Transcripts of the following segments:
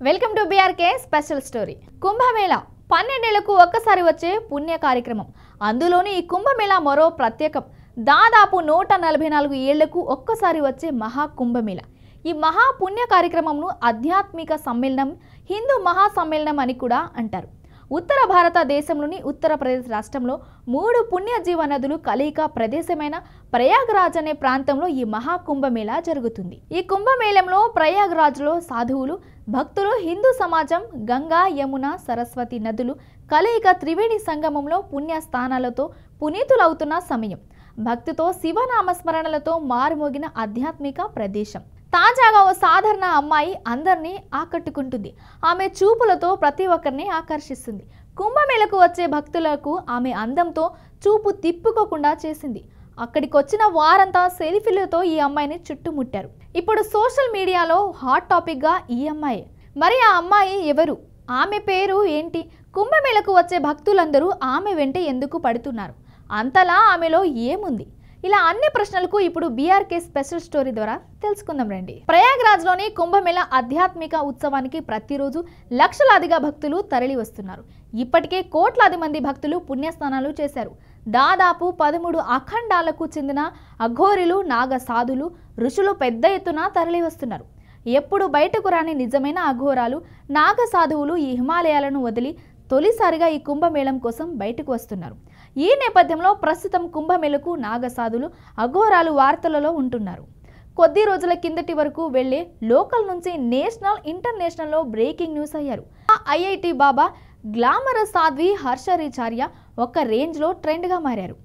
Welcome to BRK special story. Kumbh Mela 12 ఏళ్లకు ఒక్కసారి వచ్చే పుణ్య కార్యక్రమం. అందులోని ఈ కుంభమేళా మరో ప్రత్యేకం. దాదాపు 144 ఏళ్లకు ఒక్కసారి వచ్చే మహా కుంభమేళా. ఈ మహా పుణ్య కార్యక్రమంను ఆధ్యాత్మిక సమ్మేళనం, హిందూ మహా సమ్మేళనం అని కూడా అంటారు. ఉత్తర భారతదేశంలోని ఉత్తరప్రదేశ్ రాష్ట్రంలో 3 పుణ్యజీవ నదులు కలయిక ప్రదేశమైన ప్రయాగ్రాజ్ అనే ప్రాంతంలో ఈ మహా కుంభమేళా జరుగుతుంది. ఈ కుంభమేళంలో ప్రయాగ్రాజ్లో సాధువులు, భక్తులు, హిందూ సమాజం, గంగా, యమున, సరస్వతి నదులు కలయిక త్రివేణి సంగమంలో పుణ్య స్థానాలతో పునీతులవుతున్న సమయం. భక్తితో శివనామస్మరణలతో మారుమోగిన ఆధ్యాత్మిక ప్రదేశం. తాజాగా ఓ సాధారణ అమ్మాయి అందరినీ ఆకట్టుకుంటుంది. ఆమె చూపులతో ప్రతి ఒక్కరిని ఆకర్షిస్తుంది. కుంభమేళకు వచ్చే భక్తులకు ఆమె అందంతో చూపు తిప్పుకోకుండా చేసింది. అక్కడికి వచ్చిన వారంతా సెల్ఫీలతో ఈ అమ్మాయిని చుట్టుముట్టారు. ఇప్పుడు సోషల్ మీడియాలో హాట్ టాపిక్గా ఈ అమ్మాయి. మరి ఆ అమ్మాయి ఎవరు? ఆమె పేరు ఏంటి? కుంభమేళకు వచ్చే భక్తులందరూ ఆమె వెంట ఎందుకు పడుతున్నారు? అంతలా ఆమెలో ఏముంది? ఇలా అన్ని ప్రశ్నలకు ఇప్పుడు బీఆర్కే స్పెషల్ స్టోరీ ద్వారా తెలుసుకుందాం రండి. ప్రయాగ్రాజ్లోని కుంభమేళా ఆధ్యాత్మిక ఉత్సవానికి ప్రతిరోజు లక్షలాదిగా భక్తులు తరలి వస్తున్నారు. ఇప్పటికే కోట్లాది మంది భక్తులు పుణ్యస్నానాలు చేశారు. దాదాపు 13 అఖండాలకు చెందిన అఘోరులు, నాగ సాధులు, ఋషులు పెద్ద ఎత్తున తరలి వస్తున్నారు. ఎప్పుడు బయటకు రాని నిజమైన అఘోరాలు, నాగ సాధువులు ఈ హిమాలయాలను వదిలి తొలిసారిగా ఈ కుంభమేళం కోసం బయటకు వస్తున్నారు. ఈ నేపథ్యంలో ప్రస్తుతం కుంభమేళకు నాగసాధులు, అఘోరాలు వార్తలలో ఉంటున్నారు. కొద్ది రోజుల కిందటి వరకు వెళ్లే లోకల్ నుంచి నేషనల్, ఇంటర్నేషనల్లో బ్రేకింగ్ న్యూస్ అయ్యారు. ఐఐటి బాబా గ్లామరస్ సాధ్వి హర్షరిచార్య ఒక రేంజ్లో ట్రెండ్గా మారారు.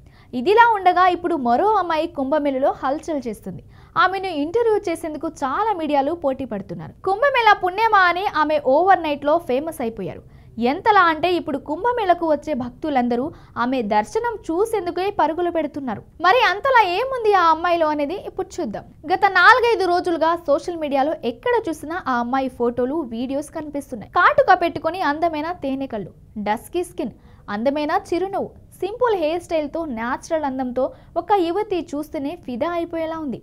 ఇదిలా ఉండగా ఇప్పుడు మరో అమ్మాయి కుంభమేళలో హల్చల్ చేస్తుంది. ఆమెను ఇంటర్వ్యూ చేసేందుకు చాలా మీడియాలు పోటీ పడుతున్నారు. కుంభమేళా పుణ్యమా అని ఆమె ఓవర్ నైట్లో ఫేమస్ అయిపోయారు. ఎంతలా అంటే ఇప్పుడు కుంభమేళకు వచ్చే భక్తులందరూ ఆమె దర్శనం చూసేందుకే పరుగులు పెడుతున్నారు. మరి అంతలా ఏముంది ఆ అమ్మాయిలో అనేది ఇప్పుడు చూద్దాం. గత 4-5 రోజులుగా సోషల్ మీడియాలో ఎక్కడ చూసినా ఆ అమ్మాయి ఫోటోలు, వీడియోస్ కనిపిస్తున్నాయి. కాటుక పెట్టుకొని అందమైన తేనె కళ్ళు, డస్కీ స్కిన్, అందమైన చిరునవ్వు, సింపుల్ హెయిర్ స్టైల్తో న్యాచురల్ అందంతో ఒక యువతి చూస్తేనే ఫిదా అయిపోయేలా ఉంది.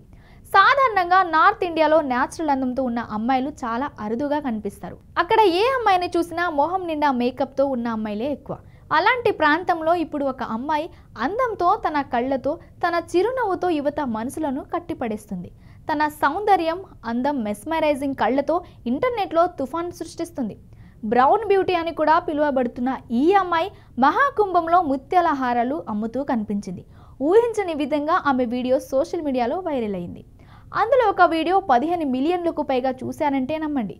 సాధారణంగా నార్త్ ఇండియాలో న్యాచురల్ అందంతో ఉన్న అమ్మాయిలు చాలా అరుదుగా కనిపిస్తారు. అక్కడ ఏ అమ్మాయిని చూసినా మొహం నిండా మేకప్తో ఉన్న అమ్మాయిలే ఎక్కువ. అలాంటి ప్రాంతంలో ఇప్పుడు ఒక అమ్మాయి అందంతో, తన కళ్ళతో, తన చిరునవ్వుతో యువత మనసులను కట్టిపడేస్తుంది. తన సౌందర్యం, అందం, మెస్మరైజింగ్ కళ్ళతో ఇంటర్నెట్లో తుఫాన్ సృష్టిస్తుంది. బ్రౌన్ బ్యూటీ అని కూడా పిలువబడుతున్న ఈ అమ్మాయి మహాకుంభంలో ముత్యాల హారాలు అమ్ముతూ కనిపించింది. ఊహించని విధంగా ఆమె వీడియో సోషల్ మీడియాలో వైరల్ అయింది. అందులో ఒక వీడియో 15 మిలియన్లకు పైగా చూశారంటే నమ్మండి.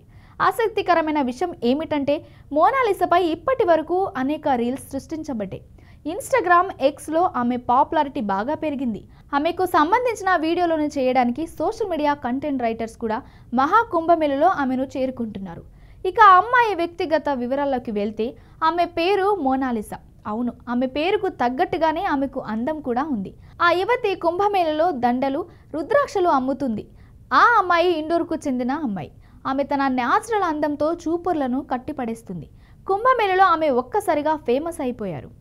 ఆసక్తికరమైన విషయం ఏమిటంటే మోనాలిసాపై ఇప్పటి వరకు అనేక రీల్స్ సృష్టించబడ్డాయి. ఇన్స్టాగ్రామ్, ఎక్స్లో ఆమె పాపులారిటీ బాగా పెరిగింది. ఆమెకు సంబంధించిన వీడియోలను చేయడానికి సోషల్ మీడియా కంటెంట్ రైటర్స్ కూడా మహాకుంభమేళలో ఆమెను చేరుకుంటున్నారు. ఇక ఆ అమ్మాయి వ్యక్తిగత వివరాల్లోకి వెళ్తే ఆమె పేరు మోనాలిసా. అవును, ఆమె పేరుకు తగ్గట్టుగానే ఆమెకు అందం కూడా ఉంది. ఆ యువతి కుంభమేళలో దండలు, రుద్రాక్షలు అమ్ముతుంది. ఆ అమ్మాయి ఇండోర్కు చెందిన అమ్మాయి. ఆమె తన న్యాచురల్ అందంతో చూపర్లను కట్టిపడేస్తుంది. కుంభమేళలో ఆమె ఒక్కసారిగా ఫేమస్ అయిపోయారు.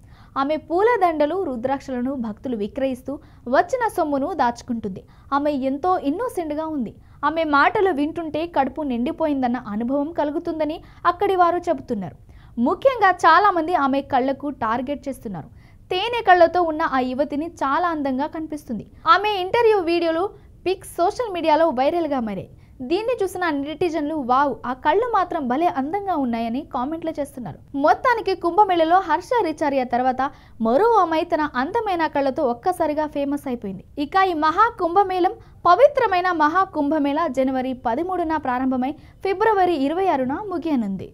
ఆమె పూల దండలు, రుద్రాక్షలను భక్తులు విక్రయిస్తూ వచ్చిన సొమ్మును దాచుకుంటుంది. ఆమె ఎంతో ఇన్నోసెంట్గా ఉంది. ఆమె మాటలు వింటుంటే కడుపు నిండిపోయిందన్న అనుభవం కలుగుతుందని అక్కడి వారు చెబుతున్నారు. ముఖ్యంగా చాలామంది ఆమె కళ్లకు టార్గెట్ చేస్తున్నారు. తేనె కళ్ళతో ఉన్న ఆ యువతిని చాలా అందంగా కనిపిస్తుంది. ఆమె ఇంటర్వ్యూ వీడియోలు, పిక్స్ సోషల్ మీడియాలో వైరల్గా మారాయి. దీన్ని చూసిన నెటిజన్లు వావ్, ఆ కళ్ళు మాత్రం భలే అందంగా ఉన్నాయని కామెంట్లు చేస్తున్నారు. మొత్తానికి కుంభమేళలో హర్షరిచార్య తర్వాత మరో అమ్మాయి తన అందమైన కళ్ళతో ఒక్కసారిగా ఫేమస్ అయిపోయింది. ఇక ఈ మహా కుంభమేళం, పవిత్రమైన మహా కుంభమేళా జనవరి 13న ప్రారంభమై ఫిబ్రవరి 26న ముగియనుంది.